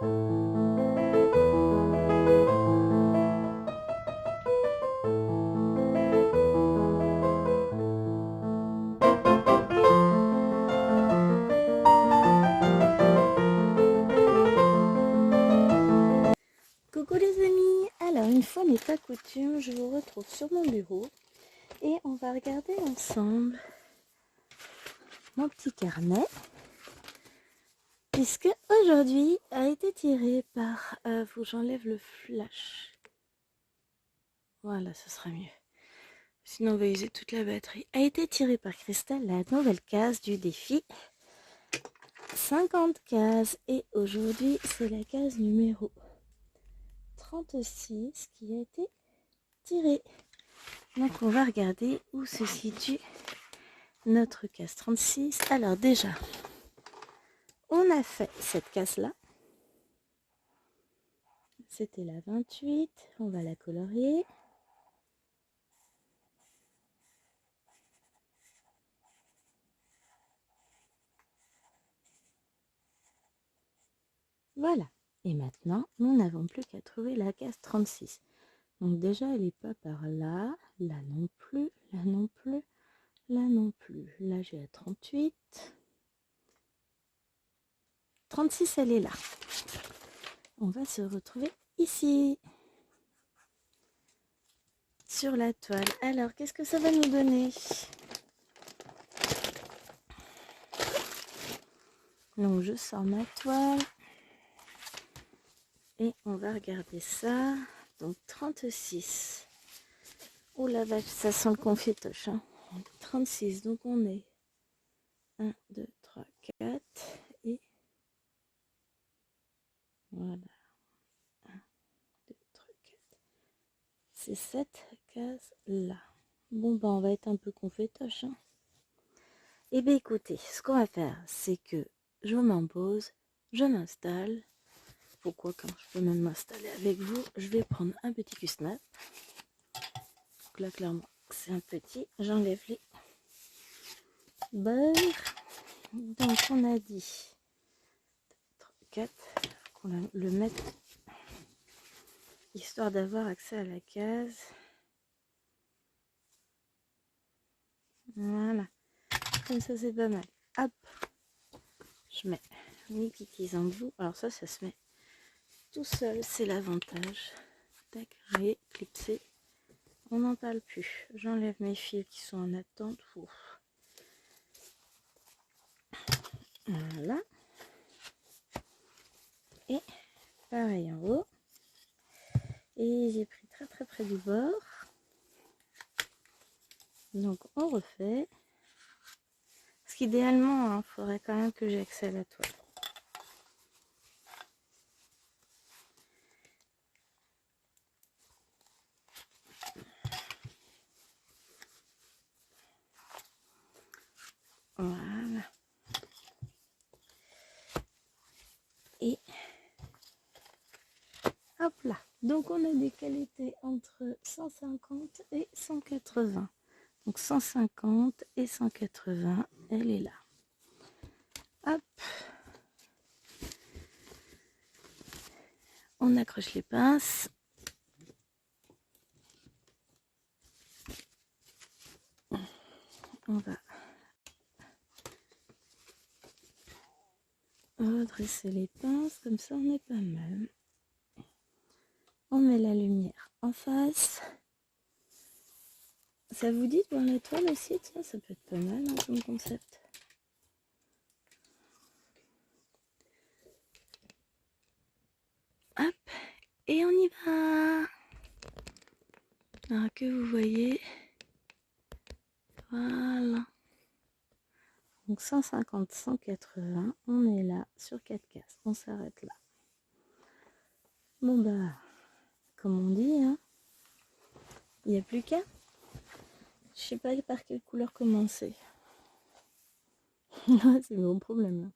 Coucou les amis, alors une fois n'est pas coutume, je vous retrouve sur mon bureau et on va regarder ensemble mon petit carnet puisque aujourd'hui a été tiré par, faut que j'enlève le flash, voilà ce sera mieux, sinon on va user toute la batterie, a été tiré par Christelle la nouvelle case du défi 50 cases et aujourd'hui c'est la case numéro 36 qui a été tirée. Donc on va regarder où se situe notre case 36. Alors déjà, on a fait cette case-là. C'était la 28. On va la colorier. Voilà. Et maintenant, nous n'avons plus qu'à trouver la case 36. Donc déjà, elle n'est pas par là. Là non plus. Là non plus. Là non plus. Là, j'ai la 38. 36, elle est là. On va se retrouver ici. Sur la toile. Alors, qu'est-ce que ça va nous donner? Donc, je sors ma toile. Et on va regarder ça. Donc, 36. Oh la vache, ça sent le confitoche. Hein. 36, donc on est 1, 2, 3, 4. Et voilà. 1, 2, 3, 4. C'est cette case-là. Bon, ben, on va être un peu confitoche. Hein. Eh bien, écoutez, ce qu'on va faire, c'est que je m'en pose, je m'installe. Pourquoi, quand je peux même m'installer avec vous, je vais prendre un petit Cusnap. Donc là, clairement, c'est un petit. J'enlève les beurre. Donc, on a dit 4, qu'on le mette histoire d'avoir accès à la case. Voilà. Comme ça, c'est pas mal. Hop. Je mets mes petits embouts. Alors ça se met tout seul. C'est l'avantage. Tac, et clipsé. On n'en parle plus. J'enlève mes fils qui sont en attente. Ouf. Voilà. Et pareil en haut. Et j'ai pris très très près du bord. Donc on refait. Parce qu'idéalement, il faudrait quand même que j'ai accès à la toile. Voilà. Et hop là. Donc on a des qualités entre 150 et 180. Donc 150 et 180, elle est là. Hop. On accroche les pinces. On va redresser les pinces, comme ça on est pas mal. On met la lumière en face. Ça vous dit de voir la toile aussi? Tiens, ça peut être pas mal hein, comme concept. Hop, et on y va. Alors que vous voyez, voilà. Donc 150, 180, on est là sur 4 cases, on s'arrête là. Bon bah, comme on dit, hein, il n'y a plus qu'à. Je sais pas par quelle couleur commencer. C'est mon problème là.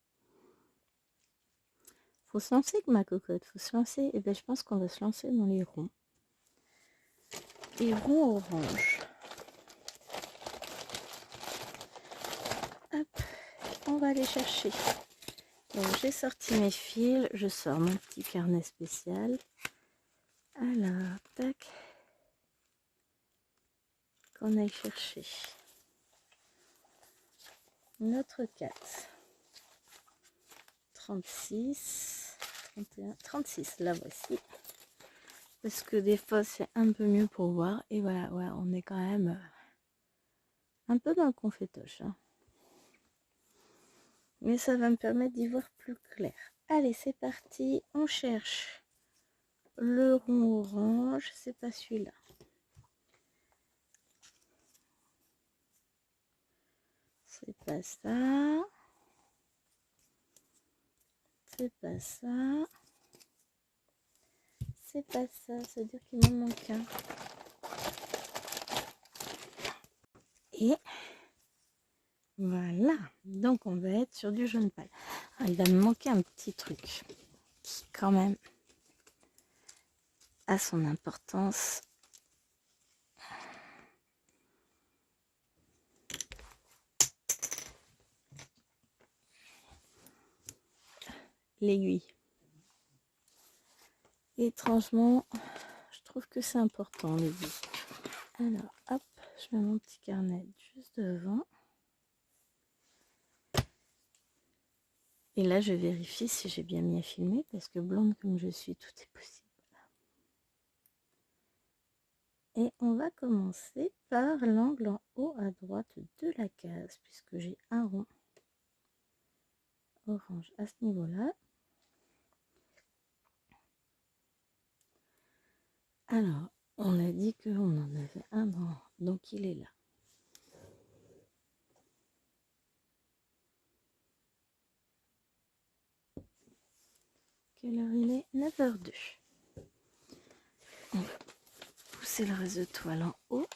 Faut se lancer avec ma cocotte, faut se lancer. Et bien je pense qu'on va se lancer dans les ronds. Les ronds orange. Hop, on va aller chercher Donc j'ai sorti mes fils, je sors mon petit carnet spécial. Alors, tac, qu'on aille chercher notre 4. 36, 31, 36, la voici. Parce que des fois c'est un peu mieux pour voir. Et voilà, ouais, on est quand même un peu dans le confétoche. Hein. Mais ça va me permettre d'y voir plus clair. Allez, c'est parti. On cherche le rond orange. C'est pas celui-là. C'est pas ça. C'est pas ça. C'est pas ça. Ça veut dire qu'il m'en manque un. Et voilà. Donc on va être sur du jaune pâle. Ah, il va me manquer un petit truc qui quand même a son importance. L'aiguille. Étrangement, je trouve que c'est important l'aiguille. Alors, hop, je mets mon petit carnet juste devant. Et là, je vérifie si j'ai bien mis à filmer, parce que blonde comme je suis, tout est possible. Et on va commencer par l'angle en haut à droite de la case, puisque j'ai un rond orange à ce niveau-là. Alors, on a dit qu'on en avait un dans, donc il est là. Quelle heure il est? 9h02. On va pousser le reste de toile en haut.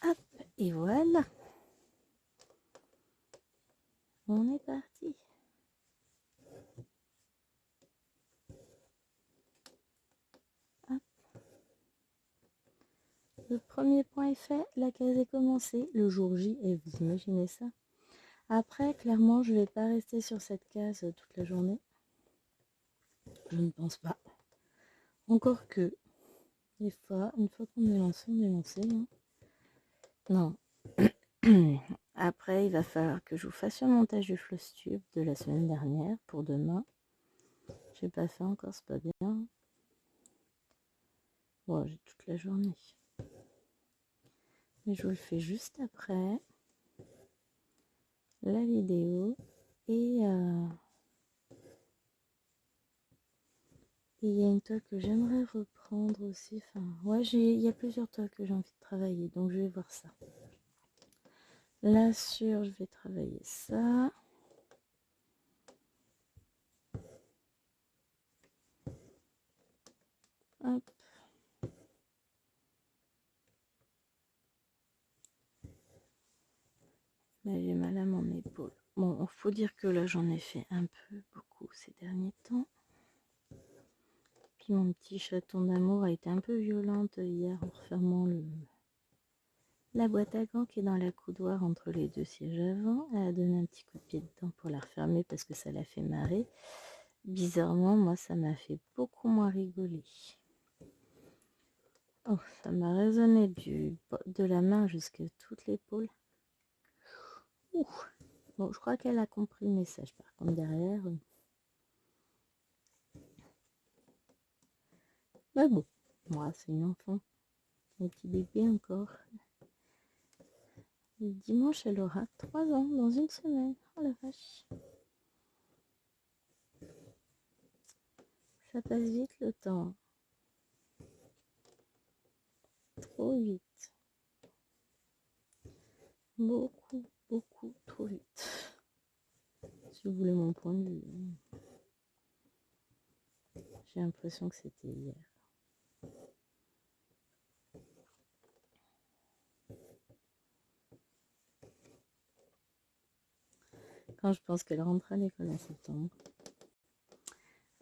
Hop, et voilà. On est parti. Hop. Le premier point est fait, la case est commencée, le jour J, et vous imaginez ça. Après, clairement, je ne vais pas rester sur cette case toute la journée. Je ne pense pas. Encore que, des fois, une fois qu'on est lancé, on est lancé. Hein. Non. Après, il va falloir que je vous fasse le montage du floss tube de la semaine dernière pour demain. Je n'ai pas fait encore, c'est pas bien. Bon, j'ai toute la journée. Mais je vous le fais juste après la vidéo. Et il y a une toile que j'aimerais reprendre aussi. Enfin, ouais, il y a plusieurs toiles que j'ai envie de travailler, donc je vais voir ça. Là sur, je vais travailler ça. Hop. Mais j'ai mal à mon épaule. Bon, il faut dire que là, j'en ai fait un peu beaucoup ces derniers temps. Puis mon petit chaton d'amour a été un peu violente hier en refermant la boîte à gants qui est dans la coudoir entre les deux sièges avant. Elle a donné un petit coup de pied dedans pour la refermer parce que ça l'a fait marrer. Bizarrement, moi, ça m'a fait beaucoup moins rigoler. Oh, ça m'a résonné de la main jusqu'à toute l'épaule. Bon, je crois qu'elle a compris le message. Par contre, derrière... Mais bon, moi, c'est une enfant. Un petit bébé encore. Le dimanche, elle aura 3 ans dans une semaine. Oh la vache. Ça passe vite le temps. Trop vite. Beaucoup, beaucoup trop vite. Si vous voulez mon point de vue. J'ai l'impression que c'était hier. Quand je pense qu'elle rentre à l'école en septembre.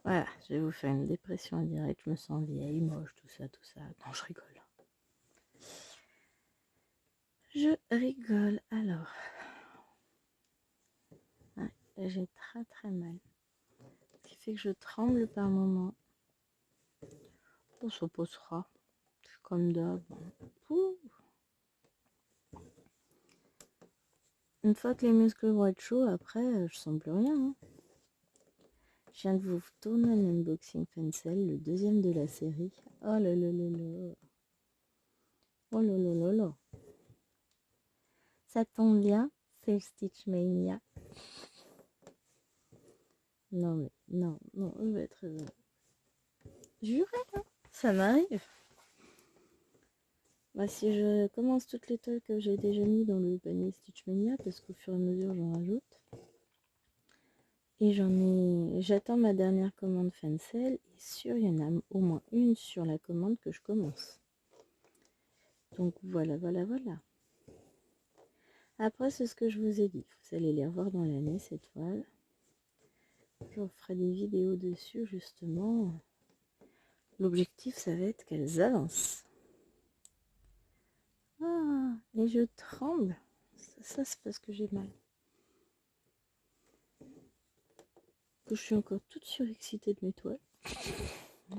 Voilà, je vais vous faire une dépression en direct. Je me sens vieille, moche, tout ça, tout ça. Non, je rigole. Je rigole. Alors, ouais, j'ai très mal. Ce qui fait que je tremble par moments. On se posera. Comme d'hab. Une fois que les muscles vont être chauds, après, je sens plus rien. Hein. Je viens de vous tourner un unboxing Fencel, le deuxième de la série. Oh là là là là. Oh là là là là. Ça tombe bien, c'est le Stitch Mania. Non mais, non, je vais être... Juré, hein, ça m'arrive. Bah, si je commence toutes les toiles que j'ai déjà mis dans le panier Stitch Mania, parce qu'au fur et à mesure j'en rajoute. Et j'attends ma dernière commande Fencel, et sûr, il y en a au moins une sur la commande que je commence. Donc voilà. Après, c'est ce que je vous ai dit. Vous allez les revoir dans l'année, ces toiles. Je vous ferai des vidéos dessus, justement. L'objectif, ça va être qu'elles avancent. Ah, et je tremble. Ça c'est parce que j'ai mal. Que je suis encore toute surexcitée de mes toiles.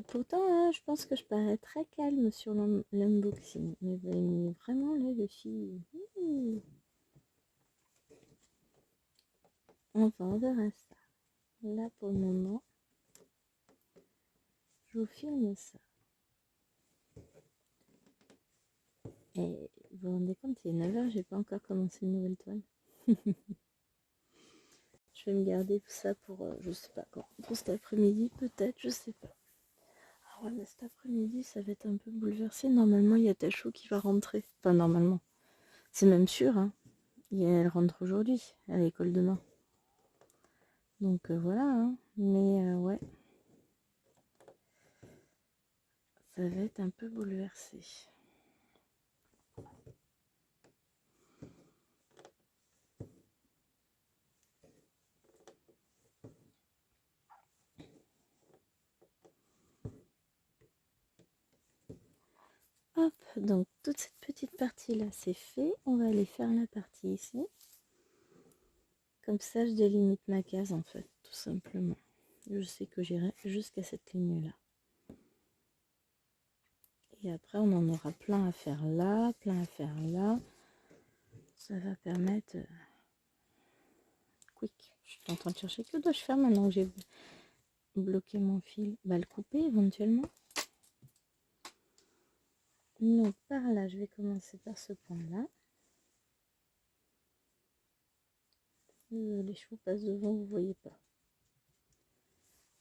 Pourtant, hein, je pense que je parais très calme sur l'unboxing. Mais vraiment, là, je suis... Enfin, on verra ça. Là, pour le moment, je vous filme ça. Et vous vous rendez compte, il est 9h, j'ai pas encore commencé une nouvelle toile. Je vais me garder ça pour, je sais pas quand. Pour cet après-midi, peut-être, je sais pas. Ah ouais, mais cet après-midi, ça va être un peu bouleversé. Normalement, il y a Tachou qui va rentrer. Enfin, normalement. C'est même sûr, hein. Elle rentre aujourd'hui, à l'école demain. Donc voilà, hein. Mais ouais. Ça va être un peu bouleversé. Hop, donc toute cette petite partie-là, c'est fait. On va aller faire la partie ici. Comme ça, je délimite ma case, en fait, tout simplement. Je sais que j'irai jusqu'à cette ligne-là. Et après, on en aura plein à faire là, plein à faire là. Ça va permettre... Quick, je suis en train de chercher. Que dois-je faire maintenant que j'ai bloqué mon fil? Bah, le couper éventuellement. Donc, par là, je vais commencer par ce point-là. Les chevaux passent devant, vous voyez pas.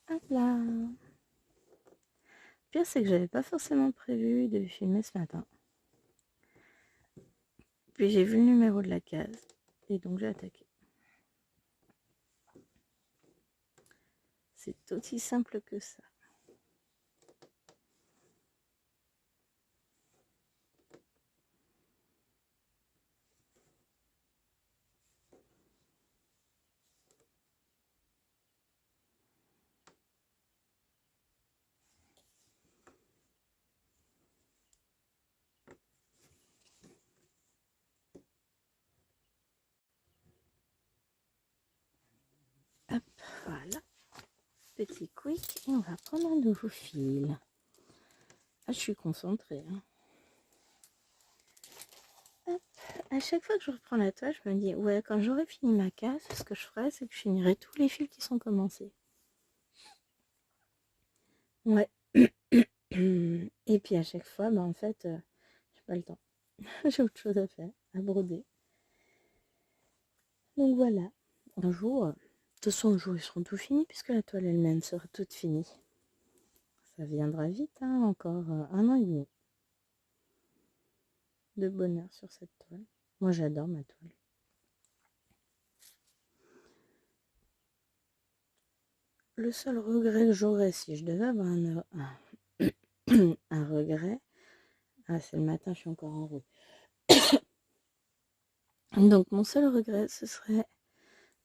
Hop là. Le pire, c'est que j'avais pas forcément prévu de filmer ce matin. Puis j'ai vu le numéro de la case. Et donc, j'ai attaqué. C'est aussi simple que ça. Hop, voilà. Petit quick. Et on va prendre un nouveau fil. Ah, je suis concentrée. Hein. Hop. À chaque fois que je reprends la toile, je me dis, ouais, quand j'aurai fini ma case, ce que je ferai, c'est que je finirai tous les fils qui sont commencés. Ouais. Et puis à chaque fois, bah, en fait, j'ai pas le temps. J'ai autre chose à faire, à broder. Donc voilà. Un jour, de toute façon, un jour, ils seront tout finis, puisque la toile elle-même sera toute finie. Ça viendra vite, hein, encore 1 an et demi de bonheur sur cette toile. Moi, j'adore ma toile. Le seul regret que j'aurais, si je devais avoir un regret, ah, c'est le matin, je suis encore en route. Donc, mon seul regret, ce serait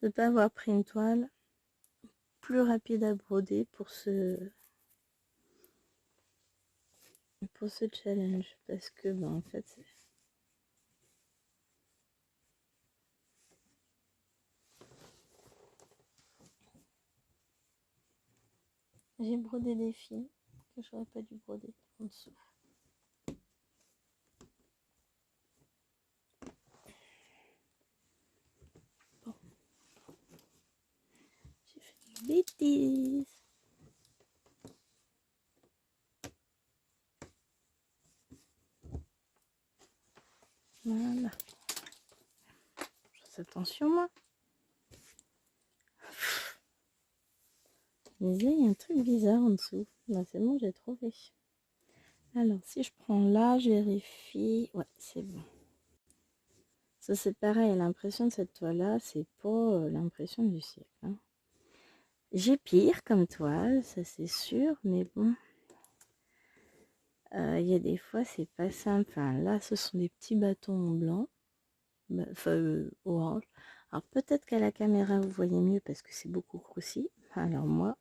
de ne pas avoir pris une toile plus rapide à broder pour ce challenge. Parce que, ben, en fait, J'ai brodé des fils que j'aurais pas dû broder en dessous. Bon. J'ai fait une bêtise. Voilà. Je fais attention moi. Mais il y a un truc bizarre en dessous. Là, c'est bon, j'ai trouvé. Alors, si je prends là, je vérifie. Ouais, c'est bon. Ça, c'est pareil. L'impression de cette toile-là, c'est pas l'impression du siècle. Hein. J'ai pire comme toile, ça c'est sûr. Mais bon. Il y a des fois, c'est pas simple. Enfin, là, ce sont des petits bâtons blancs. Enfin, orange. Alors, peut-être qu'à la caméra, vous voyez mieux parce que c'est beaucoup grossi. Alors, moi...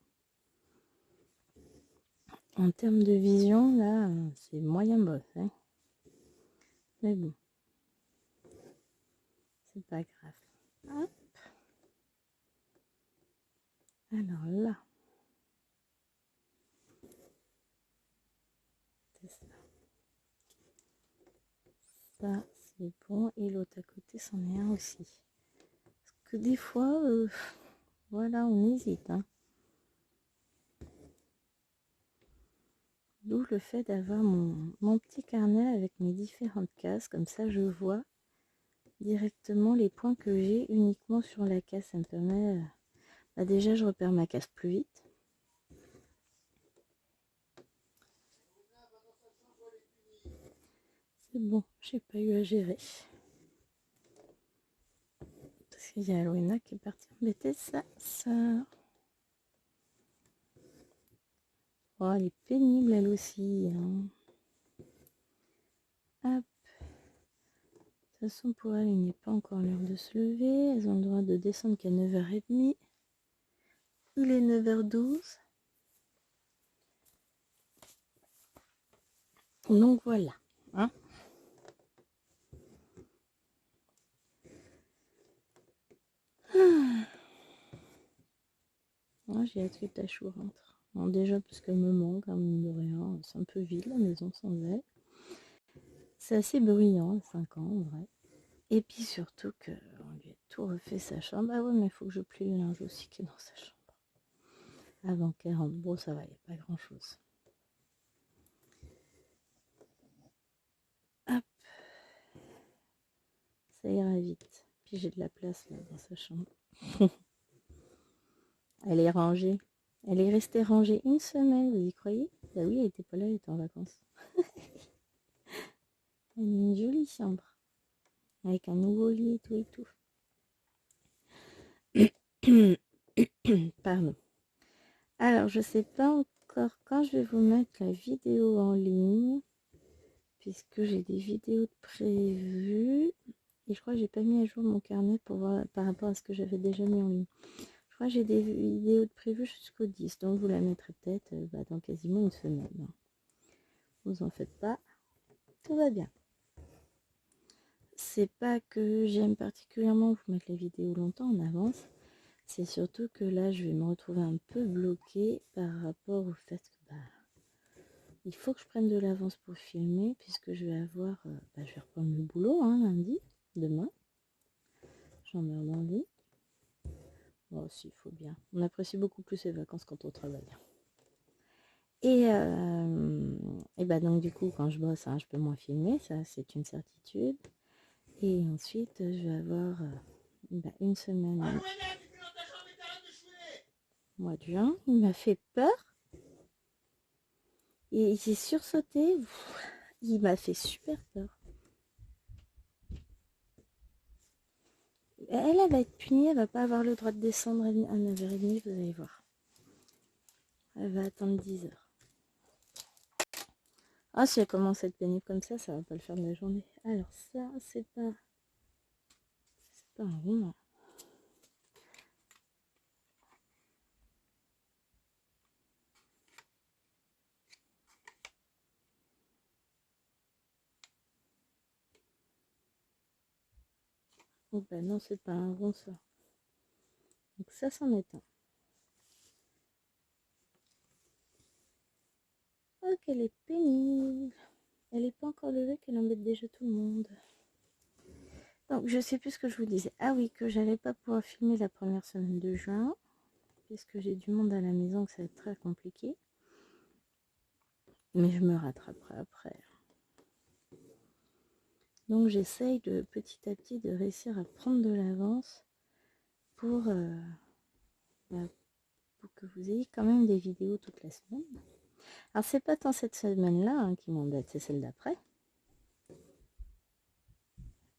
En termes de vision, là, c'est moyen boss. Hein. Mais bon, c'est pas grave. Hop. Alors là, c'est ça. Ça, c'est bon. Et l'autre à côté, c'en est un aussi. Parce que des fois, voilà, on hésite. Hein. D'où le fait d'avoir mon petit carnet avec mes différentes cases. Comme ça, je vois directement les points que j'ai uniquement sur la case. Ça me permet... bah déjà, je repère ma case plus vite. C'est bon, j'ai pas eu à gérer. Parce qu'il y a Alwena qui est partie embêter sa sœur. Oh, elle est pénible elle aussi. Hein. Hop. De toute façon, pour elle, il n'est pas encore l'heure de se lever. Elles ont le droit de descendre qu'à 9h30. Il est 9h12. Donc voilà. Hein. Ah, j'ai hâte que ta chou rentre. Bon, déjà parce qu'elle me manque, hein, mine de rien. C'est un peu vide la maison sans elle. C'est assez bruyant à 5 ans en vrai. Et puis surtout qu'on lui a tout refait sa chambre. Ah ouais, mais il faut que je plie le linge aussi qui est dans sa chambre. Avant qu'elle rentre. Bon, ça va, il n'y a pas grand chose. Hop. Ça ira vite. Puis j'ai de la place là dans sa chambre. Elle est rangée. Elle est restée rangée une semaine, vous y croyez? Bah oui, elle était pas là, elle était en vacances. Elle a une jolie chambre. Avec un nouveau lit et tout et tout. Pardon. Alors, je sais pas encore quand je vais vous mettre la vidéo en ligne. Puisque j'ai des vidéos de prévues. Et je crois que j'ai pas mis à jour mon carnet pour voir par rapport à ce que j'avais déjà mis en ligne. Je crois que j'ai des vidéos de prévues jusqu'au 10. Donc vous la mettrez peut-être dans quasiment une semaine. Vous en faites pas. Tout va bien. C'est pas que j'aime particulièrement vous mettre les vidéos longtemps en avance. C'est surtout que là, je vais me retrouver un peu bloquée par rapport au fait que il faut que je prenne de l'avance pour filmer, puisque je vais avoir... je vais reprendre le boulot lundi, demain. J'en mets mon lit. Oh, si, il faut bien. On apprécie beaucoup plus les vacances quand on travaille. Et bah donc du coup, quand je bosse, je peux moins filmer, ça c'est une certitude. Et ensuite, je vais avoir une semaine au mois de juin. Il m'a fait peur. Et j'ai sursauté. Il m'a fait super peur. Elle va être punie, elle va pas avoir le droit de descendre à 9h30, vous allez voir. Elle va attendre 10h. Ah, si elle commence à être pénible comme ça va pas le faire de la journée. Alors ça, c'est pas un rond. Oh bah non, c'est pas un rond ça. Donc ça, c'en est un. Oh, qu'elle est pénible. Elle n'est pas encore levée, qu'elle embête déjà tout le monde. Donc, je sais plus ce que je vous disais. Ah oui, que j'allais pas pouvoir filmer la première semaine de juin, puisque j'ai du monde à la maison, que ça va être très compliqué. Mais je me rattraperai après. Donc, j'essaye de petit à petit de réussir à prendre de l'avance pour, pour que vous ayez quand même des vidéos toute la semaine. Alors, c'est pas tant cette semaine-là hein, qui m'embête, c'est celle d'après.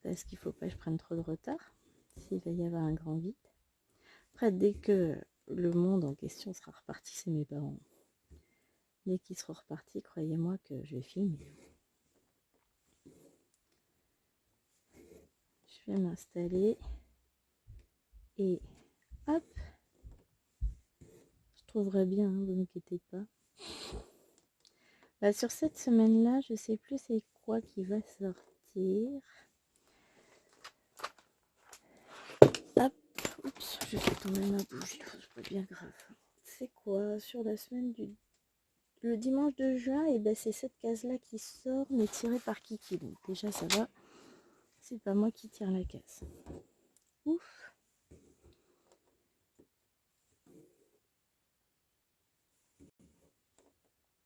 Parce qu'il faut pas que je prenne trop de retard, s'il va y avoir un grand vide. Après, dès que le monde en question sera reparti, c'est mes parents. Dès qu'ils seront repartis, croyez-moi que je vais filmer. Je vais m'installer et hop, je trouverai bien, hein, vous inquiétez pas. Bah, sur cette semaine-là, je sais plus c'est quoi qui va sortir. Hop, oups, je fais tomber ma bougie, c'est pas bien grave. C'est quoi sur la semaine du le dimanche de juin, et ben c'est cette case-là qui sort, mais tirée par Kiki. Donc déjà ça va, c'est pas moi qui tire la case. Ouf.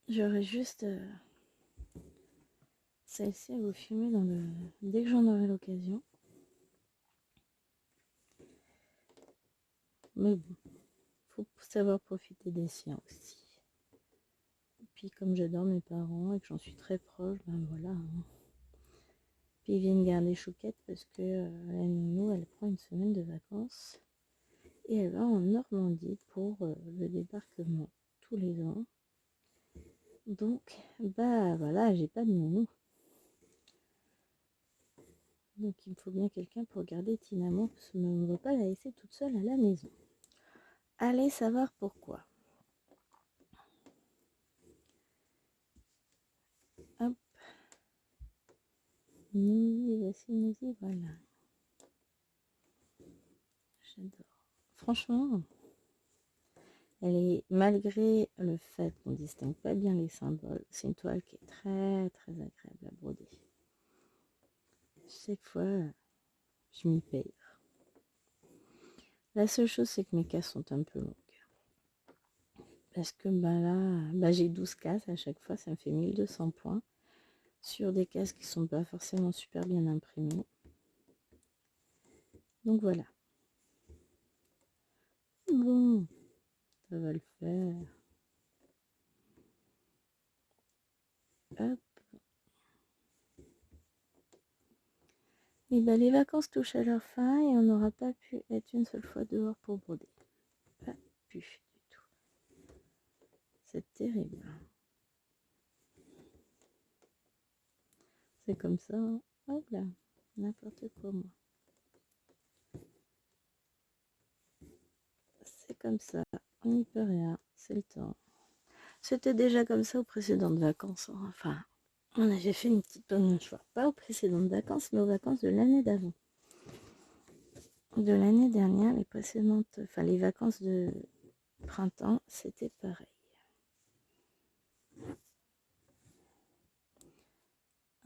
J'aurais juste celle-ci à vous filmer dès que j'en aurai l'occasion. Mais bon, faut savoir profiter des siens aussi. Et puis comme j'adore mes parents et que j'en suis très proche, ben voilà. Hein. Puis ils viennent garder Chouquette parce que la nounou, elle prend une semaine de vacances. Et elle va en Normandie pour le débarquement tous les ans. Donc, bah voilà, j'ai pas de nounou. Donc il me faut bien quelqu'un pour garder Tinamo, parce que je ne veux pas la laisser toute seule à la maison. Allez savoir pourquoi. Hop. Nous y voilà. J'adore. Franchement, elle est, malgré le fait qu'on ne distingue pas bien les symboles, c'est une toile qui est très très agréable à broder. Chaque fois, je m'y paye. La seule chose, c'est que mes cases sont un peu longues. Parce que bah là, j'ai 12 cases à chaque fois, ça me fait 1200 points. Sur des cases qui sont pas forcément super bien imprimées. Donc voilà. Bon, ça va le faire. Hop. Et bah les vacances touchent à leur fin et on n'aura pas pu être une seule fois dehors pour broder. Pas pu du tout. C'est terrible. C'est comme ça. Hein. Hop là. N'importe quoi moi. C'est comme ça. On n'y peut rien. C'est le temps. C'était déjà comme ça aux précédentes vacances. Hein. Enfin, on avait fait une petite bonne choix. Pas aux précédentes vacances, mais aux vacances de l'année d'avant. De l'année dernière, les précédentes, enfin les vacances de printemps, c'était pareil.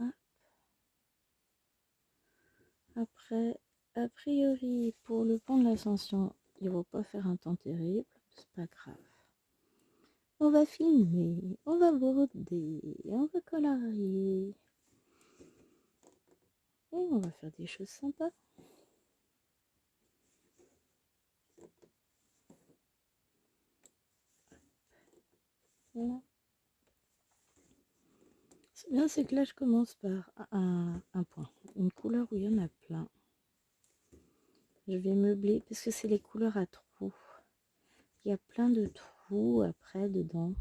Hop. Après, a priori, pour le pont de l'Ascension, il ne va pas faire un temps terrible, c'est pas grave. On va filmer, on va broder, on va colorier. Et on va faire des choses sympas. Voilà. C'est bien, c'est que là, je commence par un point. Une couleur où il y en a plein. Je vais meubler, parce que c'est les couleurs à trous. Il y a plein de trous après dedans.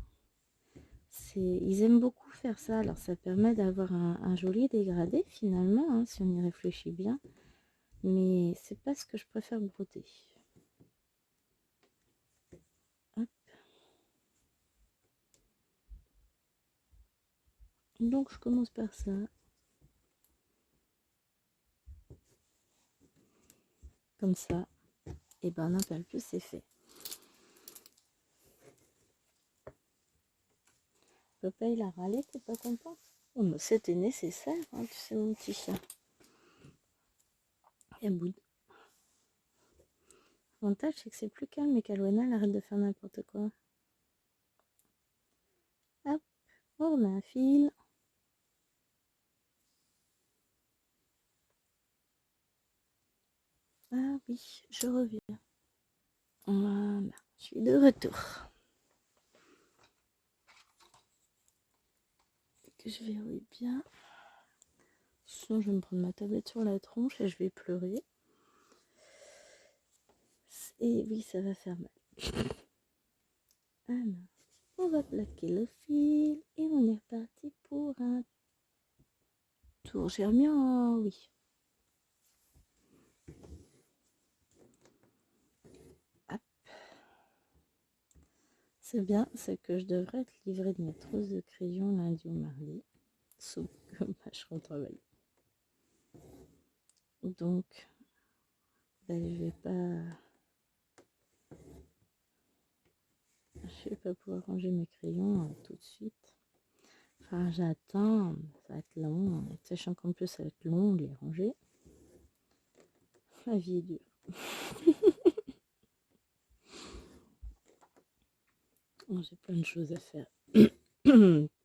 Ils aiment beaucoup faire ça, alors ça permet d'avoir un joli dégradé finalement, hein, si on y réfléchit bien. Mais c'est pas ce que je préfère broder. Hop. Donc je commence par ça. Comme ça. Et ben n'en parle plus, c'est fait. Papa, il a râlé, t'es pas content? Oh, mais c'était nécessaire, hein, tu sais, mon petit chat. Et bout. L'avantage, c'est que c'est plus calme et qu'Alwana, elle arrête de faire n'importe quoi. Hop, on remet un fil. Ah oui, je reviens. Voilà, je suis de retour. Que je verrouille bien. Sinon, je vais me prendre ma tablette sur la tronche et je vais pleurer. Et oui, ça va faire mal. Alors, on va plaquer le fil et on est reparti pour un tour. J'ai remis en... oui. Hop. C'est bien, c'est que je devrais être livrée de mes trousses de crayon lundi ou mardi. Sauf que je rentre travailler. Donc, ben, je vais pas pouvoir ranger mes crayons tout de suite. Enfin, j'attends, ça va être long, sachant qu'en plus ça va être long de les ranger. La vie est dure. J'ai plein de choses à faire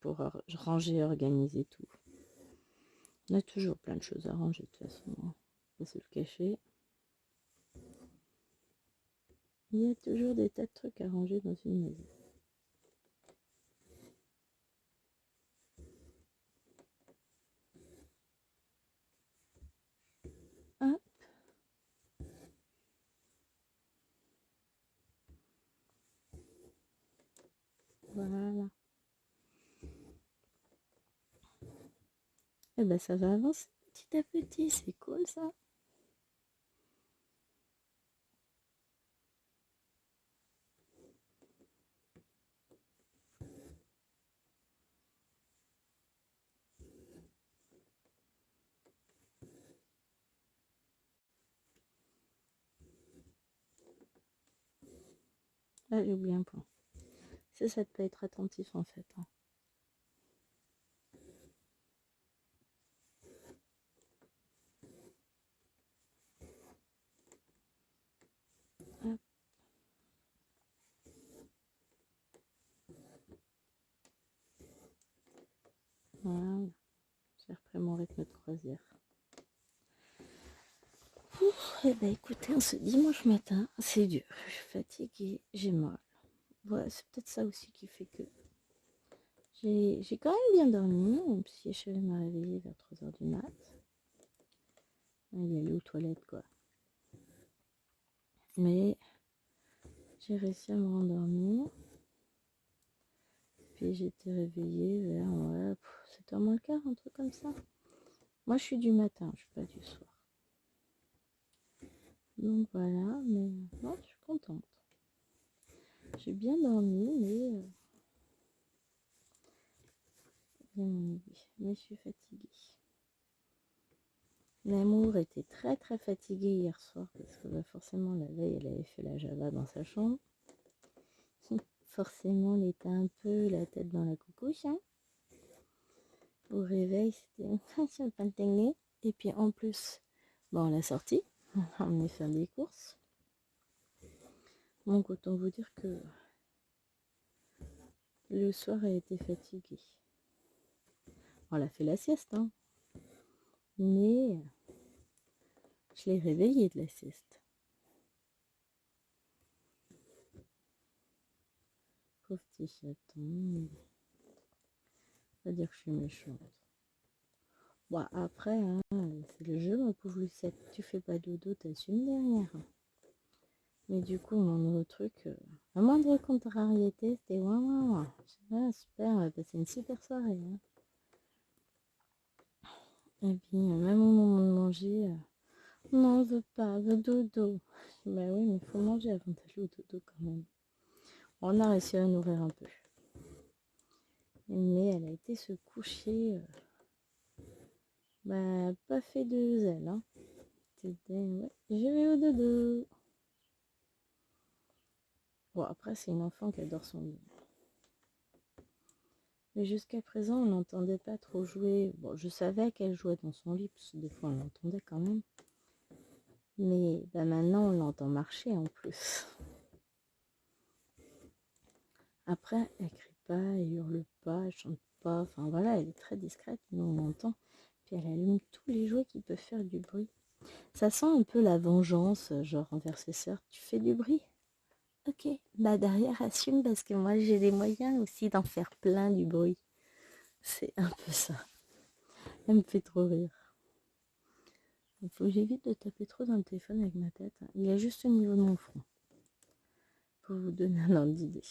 pour ranger et organiser tout. On a toujours plein de choses à ranger de toute façon. On va se le cacher. Il y a toujours des tas de trucs à ranger dans une maison. Hop. Voilà. Et ben ça va avancer petit à petit, c'est cool ça. Ah, j'ai oublié un point. C'est ça de pas être attentif en fait. Hein. Hop. Voilà. J'ai repris mon rythme de croisière. Eh ben écoutez, ce dimanche matin, c'est dur. Je suis fatiguée, j'ai mal. Voilà, c'est peut-être ça aussi qui fait que j'ai quand même bien dormi, même si je vais me réveiller vers 3h du mat. Il est allé aux toilettes quoi. Mais j'ai réussi à me rendormir. Puis j'ai été réveillée vers 7h moins le quart, un truc comme ça. Moi je suis du matin, je suis pas du soir. Donc voilà, mais non, je suis contente. J'ai bien dormi, mais je suis fatiguée. L'amour était très très fatigué hier soir parce que forcément la veille elle avait fait la java dans sa chambre. Forcément elle était un peu la tête dans la coucouche. Hein. Au réveil c'était sur le pantalon. Et puis en plus, bon, on l'a sorti, on a emmené faire des courses. Donc autant vous dire que le soir elle était fatiguée. On a fait la sieste, hein. Mais je l'ai réveillée de la sieste. Pauvre petit chaton. Pas dire que je suis méchante. Bon, après, hein, c'est le jeu, ma pauvre Lucette. Tu fais pas dodo, t'assumes derrière. Mais du coup, mon autre truc, la moindre contrariété, c'était ouin ouin ouin. Ah, super, on va passer une super soirée. Hein. Et puis, même au moment de manger, non, on veut pas, le dodo. Bah oui, mais il faut manger avant d'aller au dodo quand même. On a réussi à nourrir un peu. Mais elle a été se coucher, pas fait de zèle. Hein. C'était, ouais, je vais au dodo. Bon, après, c'est une enfant qui adore son lit. Mais jusqu'à présent, on n'entendait pas trop jouer. Bon, je savais qu'elle jouait dans son lit, parce que des fois, on l'entendait quand même. Mais bah, maintenant, on l'entend marcher en plus. Après, elle crie pas, elle hurle pas, elle chante pas. Enfin voilà, elle est très discrète, mais on l'entend. Puis elle allume tous les jouets qui peuvent faire du bruit. Ça sent un peu la vengeance, genre envers ses sœurs. Tu fais du bruit? Ok, bah derrière assume parce que moi j'ai les moyens aussi d'en faire plein du bruit. C'est un peu ça. Elle me fait trop rire. Il faut que j'évite de taper trop dans le téléphone avec ma tête. Il est juste au niveau de mon front. Pour vous donner un ordre d'idée.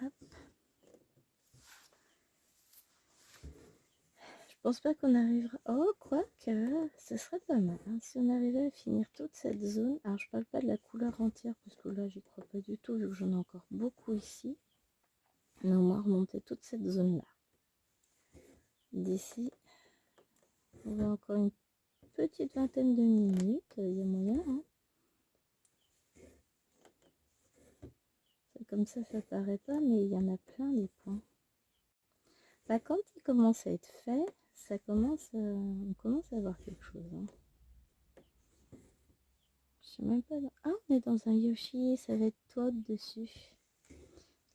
Hop. Je pense pas qu'on arrivera. Oh, quoique, ce serait pas mal. Hein, si on arrivait à finir toute cette zone. Alors, je parle pas de la couleur entière parce que là, j'y crois pas du tout vu que j'en ai encore beaucoup ici. Mais au moins remonter toute cette zone-là. D'ici, on va encore une petite vingtaine de minutes. Il y a moyen. Hein. Comme ça paraît pas, mais il y en a plein les points. Bah, quand il commence à être fait, ça commence, on commence à voir quelque chose. Hein. Je sais même pas. Ah, on est dans un Yoshi, ça va être Toad dessus.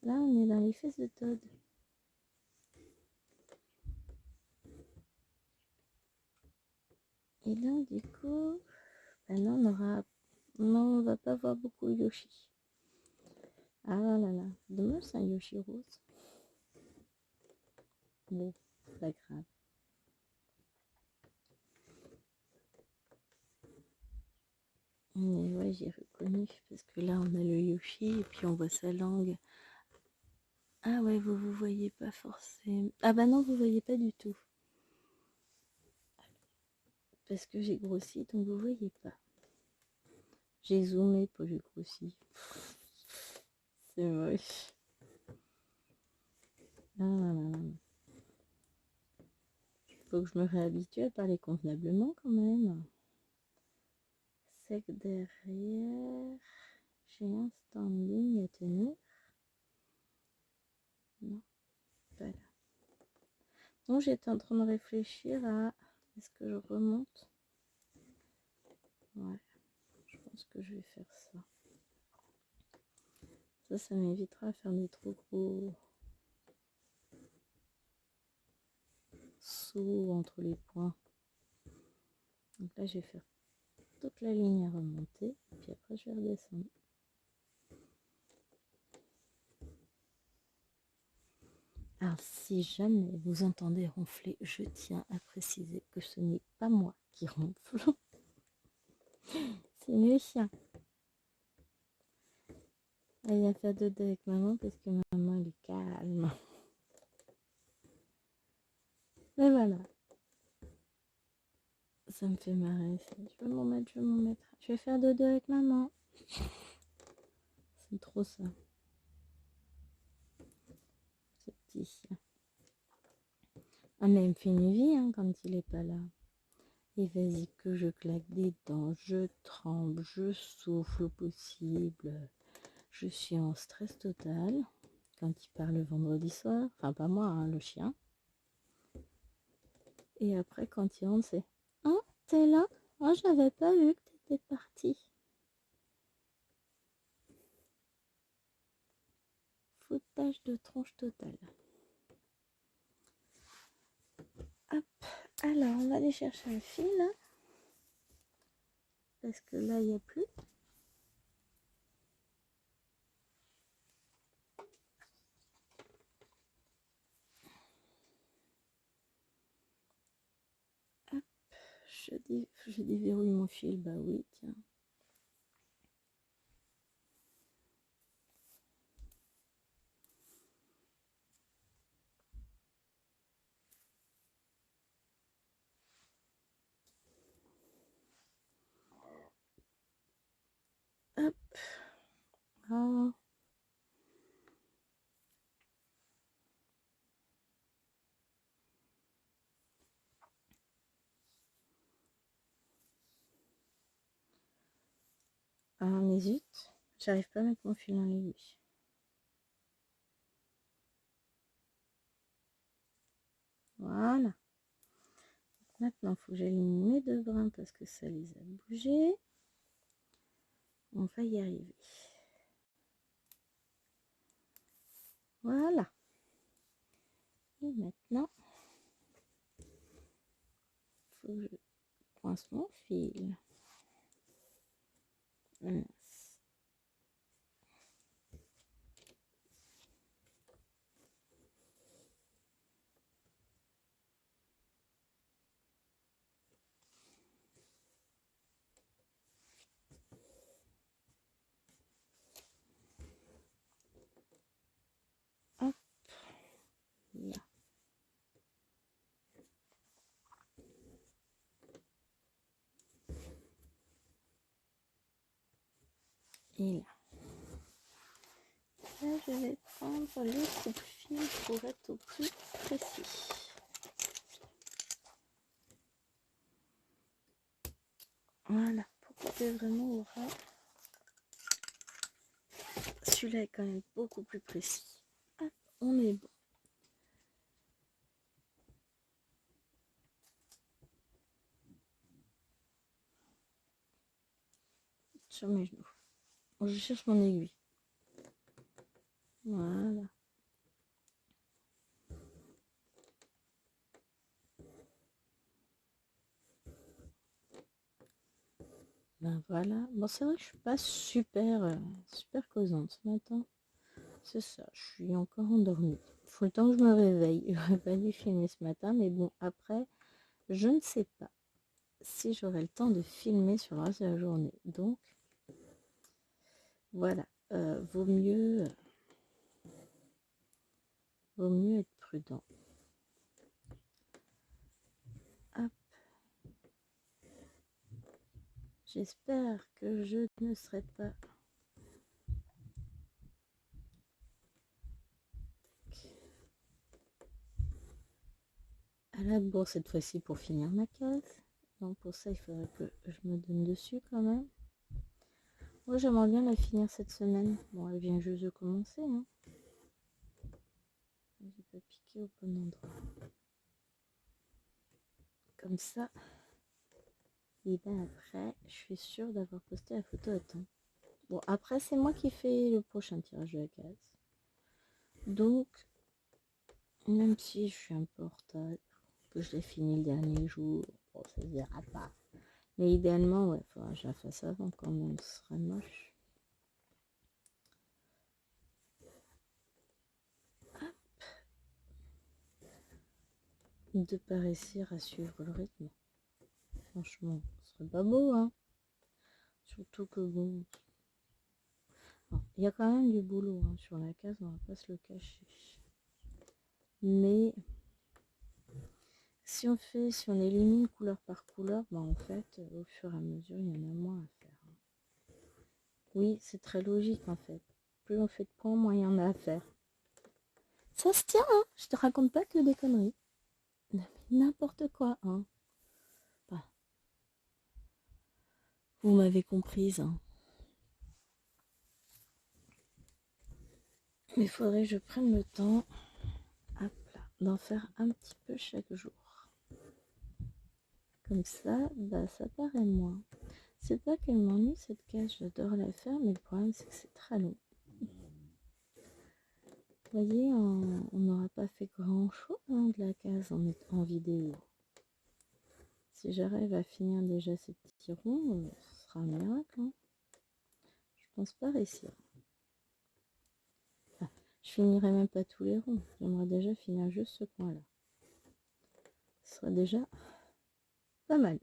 Là, on est dans les fesses de Toad. Et donc, du coup, bah non, on aura. Non, on va pas voir beaucoup Yoshi. Ah là là, dommage, c'est un Yoshi rose. Bon, pas grave. Mais ouais, j'ai reconnu parce que là, on a le Yoshi et puis on voit sa langue. Ah ouais, vous voyez pas forcément. Ah bah non, vous voyez pas du tout. Parce que j'ai grossi, donc vous voyez pas. J'ai zoomé, pas j'ai grossi. C'est moche. Ah, non, non, non. Faut que je me réhabitue à parler convenablement quand même. C'est que derrière, j'ai un standing à tenir. Non, pas là. Donc j'étais en train de réfléchir à est-ce que je remonte. Ouais, je pense que je vais faire ça. Ça m'évitera de faire des trop gros sauts entre les points. Donc là, je vais faire toute la ligne à remonter, puis après, je vais redescendre. Alors, si jamais vous entendez ronfler, je tiens à préciser que ce n'est pas moi qui ronfle. C'est le chien. Elle vient faire dodo avec maman parce que maman elle est calme. Mais voilà. Ça me fait marrer. Je vais m'en mettre, je vais m'en mettre. Je vais faire dodo avec maman. C'est trop ça. Ce petit chien. Ah mais elle me fait une vie hein, quand il est pas là. Et vas-y que je claque des dents, je tremble, je souffle au possible. Je suis en stress total quand il part le vendredi soir. Enfin pas moi, hein, le chien. Et après quand il rentre c'est « Oh, t'es là? Oh, j'avais pas vu que t'étais parti. » Foutage de tronche totale. Hop, alors on va aller chercher un fil. Parce que là, il n'y a plus. Hop, je déverrouille mon fil. Bah oui, tiens. Hop. Oh. Ah mais zut, j'arrive pas à mettre mon fil dans l'aiguille. Voilà. Maintenant, il faut que j'aligne mes 2 brins parce que ça les a bougés. On va y arriver. Voilà. Et maintenant, il faut que je coince mon fil. Mince. Hop. Là. Et là. Là, je vais prendre les coupe-fils pour être au plus précis. Voilà, pour couper vraiment au ras. Celui-là est quand même beaucoup plus précis. Hop, on est bon. Sur mes genoux. Je cherche mon aiguille. Voilà. Ben voilà. Bon, c'est vrai que je suis pas super causante ce matin. C'est ça, je suis encore endormie. Il faut le temps que je me réveille. J'aurais pas dû filmer ce matin, mais bon, après, je ne sais pas si j'aurai le temps de filmer sur le reste de la journée. Donc, voilà. Vaut mieux être prudent. Hop. J'espère que je ne serai pas... à la bourre cette fois-ci pour finir ma case. Donc pour ça, il faudrait que je me donne dessus quand même. Moi, j'aimerais bien la finir cette semaine. Bon, elle vient juste de commencer. Hein. J'ai pas piqué au bon endroit. Comme ça. Et bien après, je suis sûre d'avoir posté la photo à temps. Bon, après, c'est moi qui fais le prochain tirage de la case. Donc, même si je suis un peu en retard, que je l'ai fini le dernier jour, bon, ça se verra pas. Mais idéalement, ouais, il faudra que je la fasse avant quand même, ce serait moche. Hop. De pas réussir à suivre le rythme. Franchement, ce serait pas beau, hein. Surtout que bon... Il y a quand même du boulot hein, sur la case, on va pas se le cacher. Mais... si on élimine couleur par couleur, bah en fait, au fur et à mesure, il y en a moins à faire. Oui, c'est très logique en fait. Plus on fait de points, moins il y en a à faire. Ça se tient, hein. Je te raconte pas que des conneries. N'importe quoi, hein. Bah, vous m'avez comprise, hein. Mais il faudrait que je prenne le temps, hop là, d'en faire un petit peu chaque jour. Comme ça, bah ça paraît moins. C'est pas qu'elle m'ennuie cette case, j'adore la faire, mais le problème c'est que c'est très long. Vous voyez, on n'aura pas fait grand chose hein, de la case en vidéo. Si j'arrive à finir déjà ces petits ronds, ce sera un miracle. Hein. Je pense pas réussir. Enfin, je finirai même pas tous les ronds. J'aimerais déjà finir juste ce coin-là. Ce serait déjà pas mal.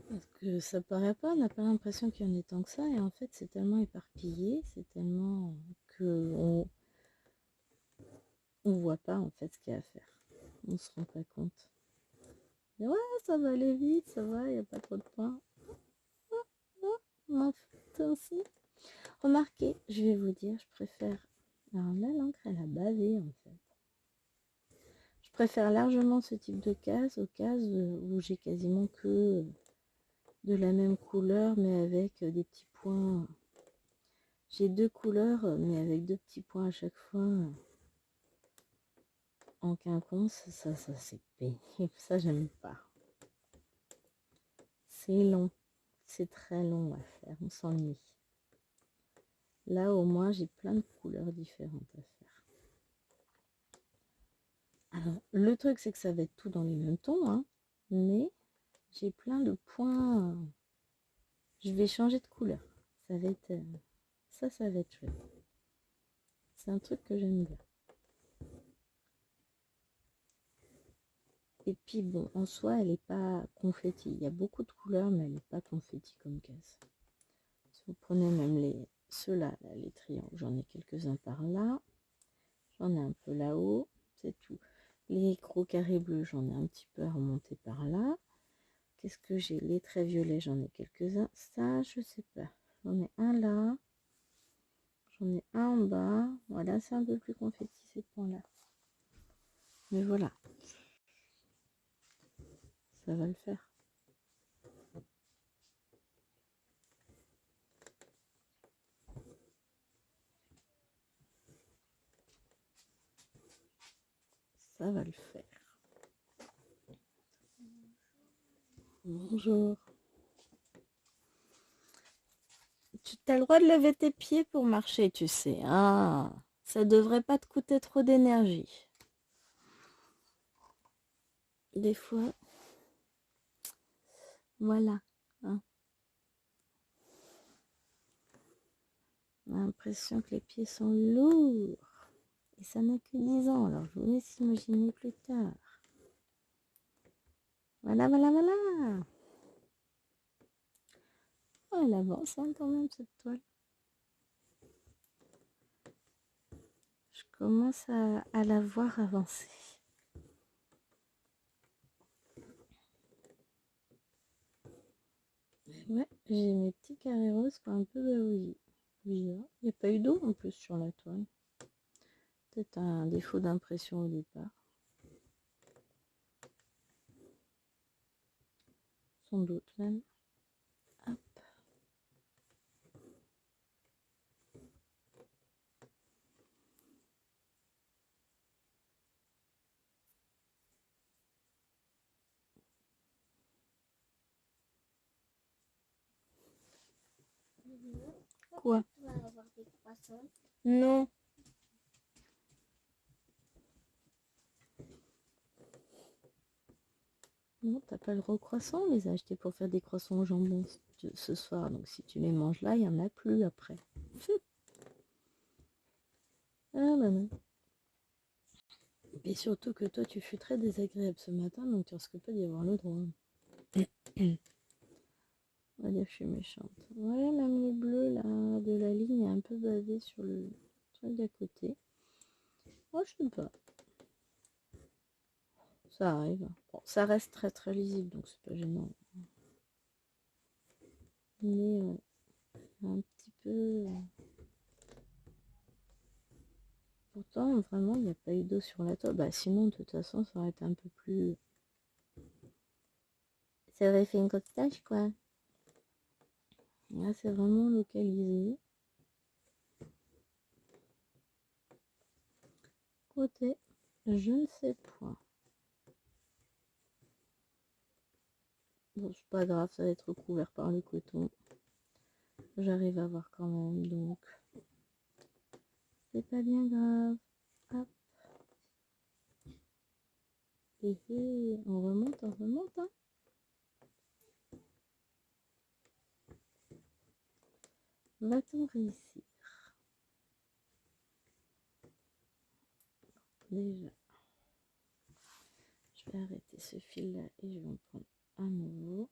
Parce que ça paraît pas, on n'a pas l'impression qu'il y en ait tant que ça. Et en fait, c'est tellement éparpillé, c'est tellement que on voit pas en fait ce qu'il y a à faire. On se rend pas compte. Et ouais, ça va aller vite, ça va, il n'y a pas trop de points. En fait aussi. Remarquez, je vais vous dire, je préfère... alors là, l'encre, elle a bavé en fait. Je préfère largement ce type de case aux cases où j'ai quasiment que de la même couleur mais avec des petits points. J'ai 2 couleurs mais avec 2 petits points à chaque fois. en quinconce, ça c'est pénible. Ça, j'aime pas. C'est long. C'est très long à faire. On s'ennuie. Là, au moins, j'ai plein de couleurs différentes à faire. Alors, le truc, c'est que ça va être tout dans les mêmes tons, hein, mais j'ai plein de points. Je vais changer de couleur. Ça va être... ça va être chouette. C'est un truc que j'aime bien. Et puis bon, en soi, elle n'est pas confetti. Il y a beaucoup de couleurs, mais elle n'est pas confetti comme case. Si vous prenez même ceux-là, là, les triangles, j'en ai quelques-uns par là. J'en ai un peu là-haut, c'est tout. Les gros carrés bleus, j'en ai un petit peu à remonter par là. Qu'est-ce que j'ai? Les traits violets, j'en ai quelques-uns. Ça, je sais pas. J'en ai un là. J'en ai un en bas. Voilà, c'est un peu plus confetti ces points-là. Mais voilà. Ça va le faire. Ça va le faire. Bonjour. Tu as le droit de lever tes pieds pour marcher, tu sais. Ah, ça devrait pas te coûter trop d'énergie. Des fois, voilà. Hein. On a l'impression que les pieds sont lourds. Et ça n'a que 10 ans, alors je vous laisse imaginer plus tard. Voilà, voilà, voilà. Oh, elle avance hein, quand même cette toile. Je commence à la voir avancer. Ouais, j'ai mes petits carrés roses qui ont un peu baoui. Il n'y a pas eu d'eau en plus sur la toile. Peut-être un défaut d'impression au départ. Sans doute même. Hop. Quoi? Tu vas avoir des croissants? Non. Non, t'as pas le droit aux croissants. On les a achetés pour faire des croissants au jambon ce soir. Donc si tu les manges là, il n'y en a plus après. Ah bah non. Et surtout que toi, tu fus très désagréable ce matin, donc tu risques pas d'y avoir le droit. On va dire que je suis méchante. Ouais, même le bleu là de la ligne est un peu bavé sur le truc d'à côté. Oh, je sais pas. Ça arrive. Bon, ça reste très très lisible, donc c'est pas gênant. Mais un petit peu... Pourtant, vraiment, il n'y a pas eu d'eau sur la toile. Bah sinon, de toute façon, ça aurait été un peu plus... Ça aurait fait une coque tache, quoi. Là, c'est vraiment localisé. Côté, je ne sais point. Bon, c'est pas grave, ça va être recouvert par le coton. J'arrive à voir quand même, donc c'est pas bien grave. Hop. Et on remonte, hein. Va-t-on réussir? Déjà, je vais arrêter ce fil là et je vais en prendre un nouveau.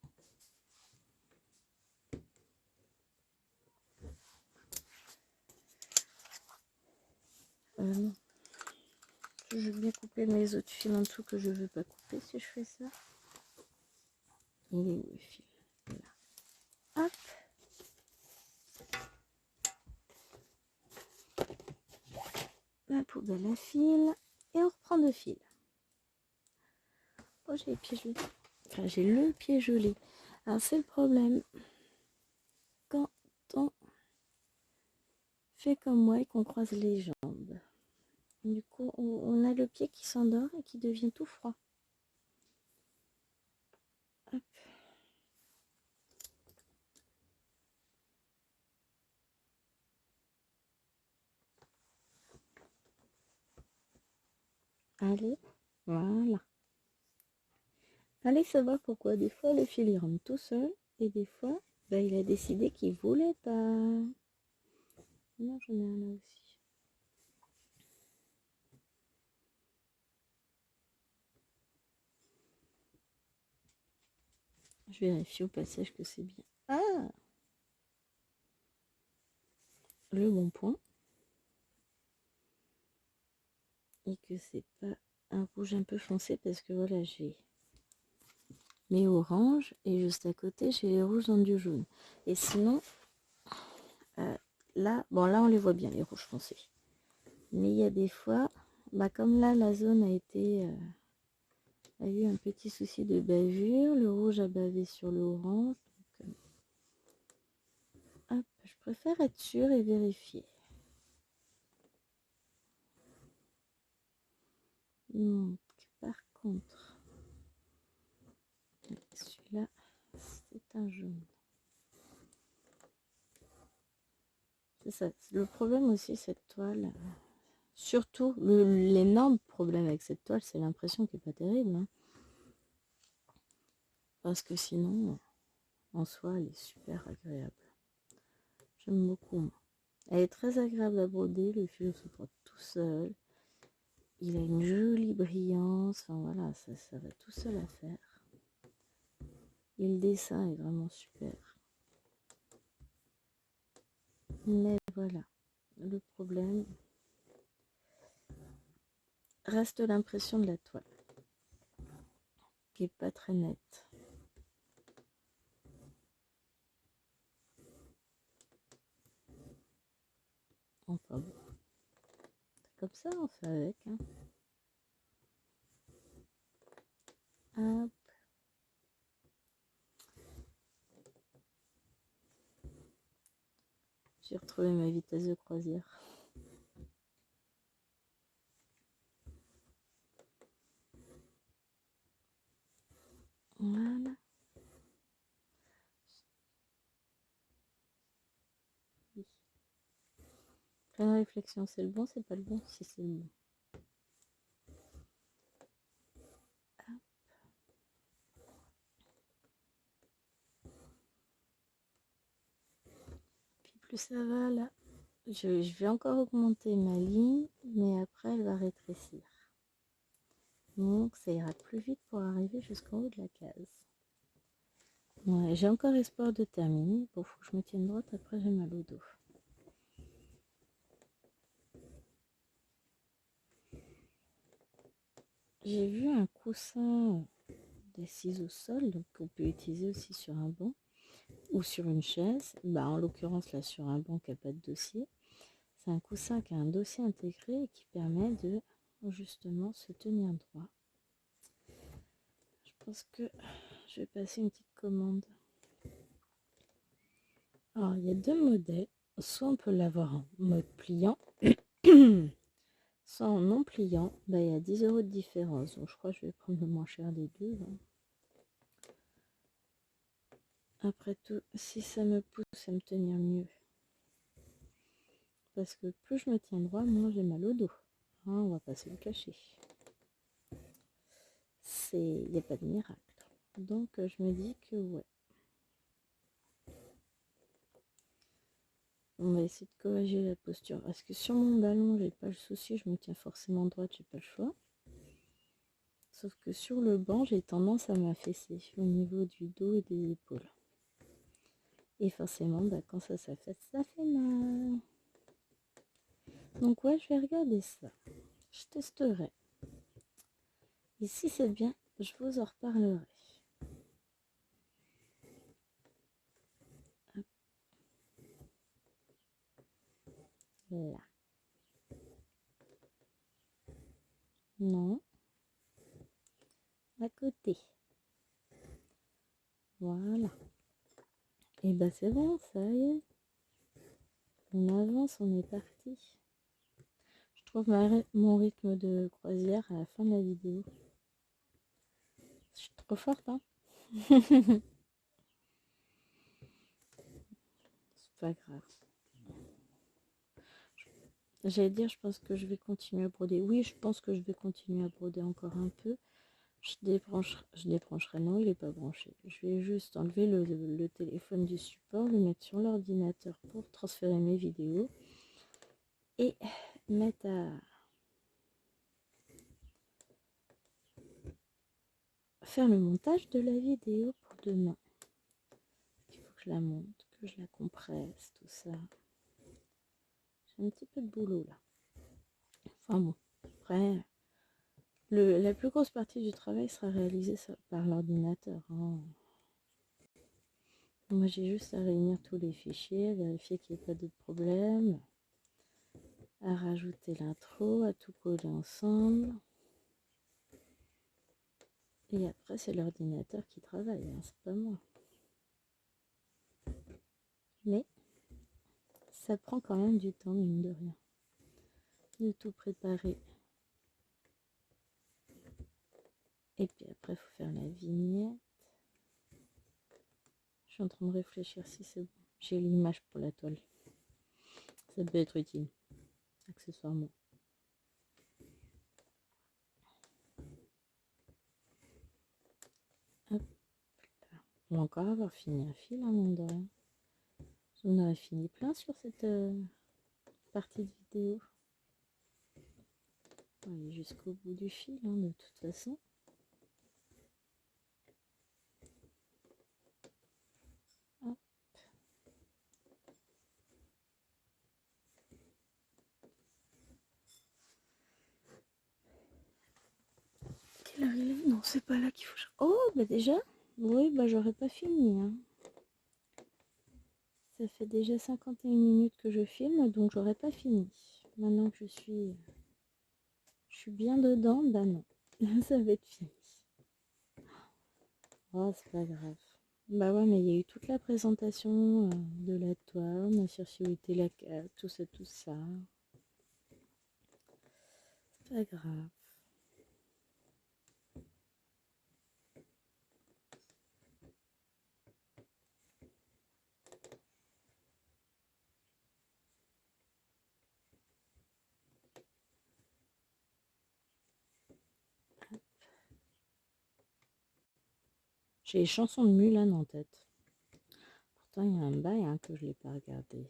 Non. Je veux bien couper mes autres fils en dessous que je veux pas couper si je fais ça. Il est où le fil? Là. Hop. La poubelle à fil. Et on reprend 2 fils. Oh, j'ai les pieds gelés. Enfin, j'ai le pied gelé. Alors, c'est le problème. Quand on fait comme moi et qu'on croise les jambes. Du coup, on a le pied qui s'endort et qui devient tout froid. Hop. Allez, voilà. Allez savoir pourquoi des fois le fil il rentre tout seul et des fois bah, il a décidé qu'il voulait pas. Non, j'en ai un là aussi. Je vérifie au passage que c'est bien. Ah, le bon point. Et que c'est pas un rouge un peu foncé parce que voilà, j'ai mes oranges et juste à côté j'ai les rouges dans du jaune. Et sinon, là, bon là on les voit bien les rouges foncés. Mais il y a des fois, bah comme là la zone a été a eu un petit souci de bavure, le rouge a bavé sur le orange. Donc, hop, je préfère être sûre et vérifier. Donc, par contre, celui-là, c'est un jaune. C'est ça. Le problème aussi, cette toile, surtout l'énorme problème avec cette toile, c'est l'impression qui n'est pas terrible. Hein. Parce que sinon, en soi, elle est super agréable. J'aime beaucoup. Elle est très agréable à broder, le fil se porte tout seul. Il a une jolie brillance, enfin voilà, ça va tout seul à faire. Et le dessin est vraiment super. Mais voilà, le problème reste l'impression de la toile, qui est pas très nette. Enfin bon, c'est comme ça, on fait avec. Hein. Hop. J'ai retrouvé ma vitesse de croisière. Voilà. Oui. Pleine réflexion, c'est le bon, c'est pas le bon, si c'est le bon. Hop. Puis plus ça va là, je vais encore augmenter ma ligne, mais après elle va rétrécir. Donc ça ira plus vite pour arriver jusqu'en haut de la case. Ouais, j'ai encore espoir de terminer. Bon, faut que je me tienne droite, après j'ai mal au dos. J'ai vu un coussin d'assises au sol, donc qu'on peut utiliser aussi sur un banc ou sur une chaise. Bah, en l'occurrence là sur un banc qui n'a pas de dossier. C'est un coussin qui a un dossier intégré et qui permet de justement se tenir droit. Je pense que je vais passer une petite commande. Alors il y a deux modèles. Soit on peut l'avoir en mode pliant, soit en non pliant. Bah, il y a 10 € de différence. Donc je crois que je vais prendre le moins cher des deux. Hein. Après tout, si ça me pousse à me tenir mieux. Parce que plus je me tiens droit, moins j'ai mal au dos. Hein, on va pas se le cacher. Il n'y a pas de miracle. Donc je me dis que ouais. On va essayer de corriger la posture. Parce que sur mon ballon, j'ai pas le souci, je me tiens forcément droite, j'ai pas le choix. Sauf que sur le banc, j'ai tendance à m'affaisser au niveau du dos et des épaules. Et forcément, bah, quand ça s'affaisse, ça fait mal. Donc ouais, je vais regarder ça. Je testerai. Et si c'est bien, je vous en reparlerai. Hop. Là. Non. À côté. Voilà. Et bah c'est bon, ça y est. On avance, on est parti. Je trouve mon rythme de croisière à la fin de la vidéo. Je suis trop forte, hein. C'est pas grave. J'allais dire, je pense que je vais continuer à broder. Oui, je pense que je vais continuer à broder encore un peu. Je débrancherai. Non, il n'est pas branché. Je vais juste enlever le téléphone du support, le mettre sur l'ordinateur pour transférer mes vidéos et mettre à faire le montage de la vidéo pour demain. Il faut que je la monte, que je la compresse, tout ça. J'ai un petit peu de boulot là. Enfin bon, après, la plus grosse partie du travail sera réalisée par l'ordinateur, hein. Moi j'ai juste à réunir tous les fichiers, à vérifier qu'il n'y ait pas d'autres problèmes, à rajouter l'intro, à tout coller ensemble. Et après c'est l'ordinateur qui travaille, hein, c'est pas moi. Mais ça prend quand même du temps, mine de rien, de tout préparer. Et puis après il faut faire la vignette. Je suis en train de réfléchir si c'est bon. J'ai l'image pour la toile. Ça peut être utile, accessoirement. Hop. On va encore avoir fini un fil, hein, mine de rien. On aurait fini plein sur cette partie de vidéo. On va aller jusqu'au bout du fil, hein, de toute façon. Hop. Quelle heure il est? Non, c'est pas là qu'il faut... Oh, bah déjà. Oui, bah j'aurais pas fini, hein. Ça fait déjà 51 minutes que je filme, donc j'aurais pas fini. Maintenant que je suis bien dedans, bah non. Ça va être fini. Oh, c'est pas grave. Bah ouais, mais il y a eu toute la présentation de la toile, on a cherché où était la cave, tout ça, tout ça. C'est pas grave. J'ai les chansons de Mulan en tête. Pourtant, il y a un bail, hein, que je l'ai pas regardé.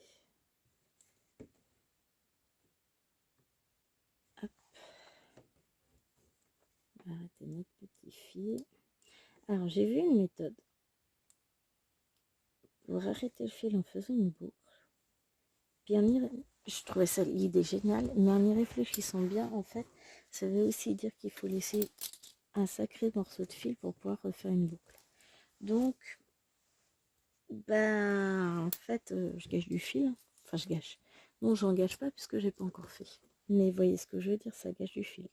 Hop. On va arrêter notre petit fil. Alors, j'ai vu une méthode pour arrêter le fil en faisant une boucle. Puis je trouvais ça l'idée géniale, mais en y réfléchissant bien, en fait, ça veut aussi dire qu'il faut laisser un sacré morceau de fil pour pouvoir refaire une boucle. Donc, ben, en fait, je gâche du fil. Enfin, je gâche. Non, j'en gâche pas puisque j'ai pas encore fait. Mais vous voyez ce que je veux dire, ça gâche du fil.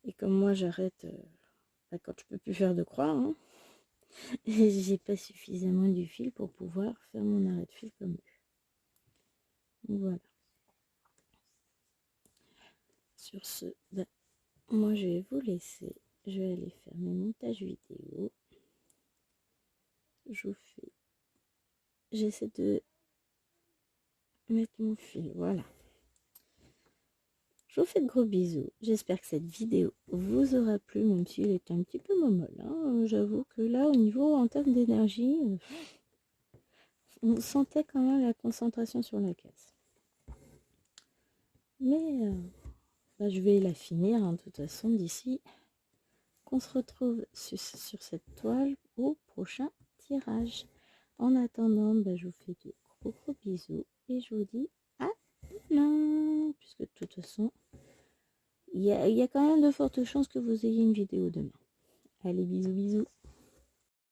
Et comme moi, j'arrête quand je peux plus faire de croix, hein, et j'ai pas suffisamment du fil pour pouvoir faire mon arrêt de fil comme eux. Donc, voilà. Sur ce, ben, moi, je vais vous laisser. Je vais aller faire mes montages vidéo. Je vous fais... J'essaie de mettre mon fil, voilà. Je vous fais de gros bisous. J'espère que cette vidéo vous aura plu, même s'il est un petit peu momolle, hein. J'avoue que là, au niveau, en termes d'énergie, on sentait quand même la concentration sur la caisse. Mais bah, je vais la finir, hein, de toute façon, d'ici qu'on se retrouve sur cette toile au prochain tirage. En attendant, bah, je vous fais de gros bisous et je vous dis à demain, puisque de toute façon, il y a quand même de fortes chances que vous ayez une vidéo demain. Allez, bisous, bisous.